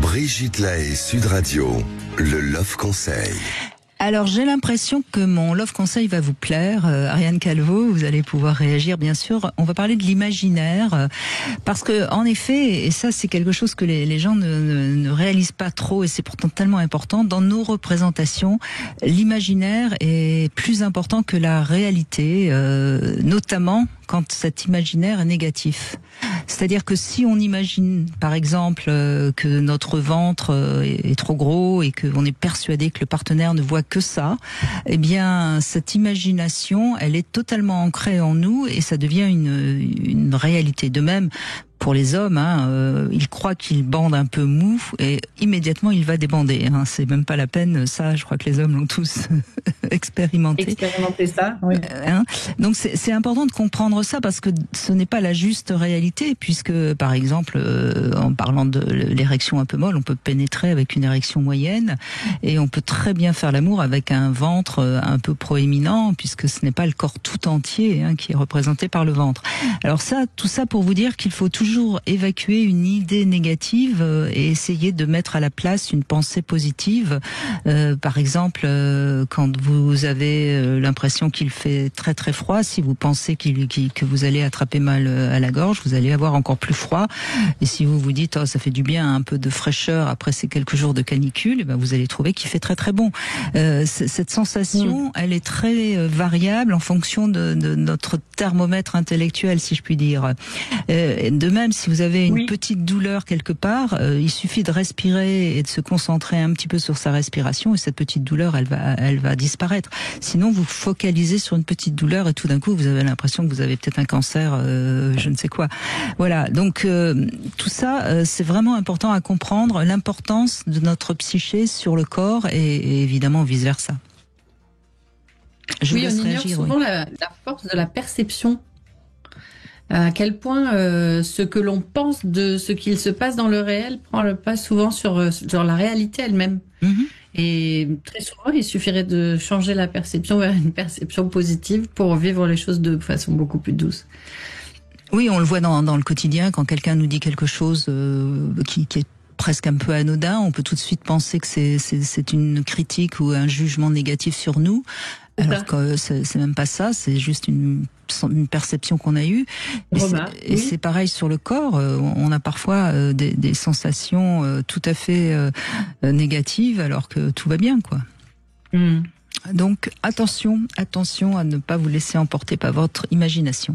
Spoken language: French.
Brigitte Lahaie, Sud Radio, le Love Conseil. Alors j'ai l'impression que mon Love Conseil va vous plaire, Ariane Calvo, vous allez pouvoir réagir bien sûr. On va parler de l'imaginaire, parce que en effet, et ça c'est quelque chose que les gens ne réalisent pas trop, et c'est pourtant tellement important, dans nos représentations, l'imaginaire est plus important que la réalité, notamment quand cet imaginaire est négatif. C'est-à-dire que si on imagine, par exemple, que notre ventre est trop gros et qu'on est persuadé que le partenaire ne voit que ça, eh bien, cette imagination, elle est totalement ancrée en nous et ça devient une réalité. De même, pour les hommes, il croit qu'il bande un peu mou et immédiatement il va débander. C'est même pas la peine. Ça, je crois que les hommes l'ont tous expérimenté. Expérimenter ça, oui. Donc c'est important de comprendre ça parce que ce n'est pas la juste réalité, puisque par exemple, en parlant de l'érection un peu molle, on peut pénétrer avec une érection moyenne et on peut très bien faire l'amour avec un ventre un peu proéminent, puisque ce n'est pas le corps tout entier qui est représenté par le ventre. Alors ça, tout ça pour vous dire qu'il faut toujours évacuer une idée négative et essayer de mettre à la place une pensée positive. Par exemple, quand vous avez l'impression qu'il fait très très froid, si vous pensez que vous allez attraper mal à la gorge, vous allez avoir encore plus froid. Et si vous vous dites ça fait du bien un peu de fraîcheur après ces quelques jours de canicule, et ben vous allez trouver qu'il fait très très bon. Cette sensation, elle est très variable en fonction de notre thermomètre intellectuel, si je puis dire. De même, si vous avez une petite douleur quelque part, il suffit de respirer et de se concentrer un petit peu sur sa respiration et cette petite douleur, elle va disparaître. Sinon, vous focalisez sur une petite douleur et tout d'un coup, vous avez l'impression que vous avez peut-être un cancer, je ne sais quoi. Voilà. Donc, tout ça, c'est vraiment important à comprendre, l'importance de notre psyché sur le corps et évidemment vice-versa. On ignore souvent la force de la perception. À quel point ce que l'on pense de ce qu'il se passe dans le réel prend le pas souvent sur la réalité elle-même. Et très souvent, il suffirait de changer la perception vers une perception positive pour vivre les choses de façon beaucoup plus douce. Oui, on le voit dans le quotidien, quand quelqu'un nous dit quelque chose qui est presque un peu anodin, on peut tout de suite penser que c'est une critique ou un jugement négatif sur nous. Alors que c'est même pas ça, c'est juste une perception qu'on a eue. Et c'est pareil sur le corps. On a parfois des sensations tout à fait négatives alors que tout va bien, quoi. Donc attention à ne pas vous laisser emporter par votre imagination.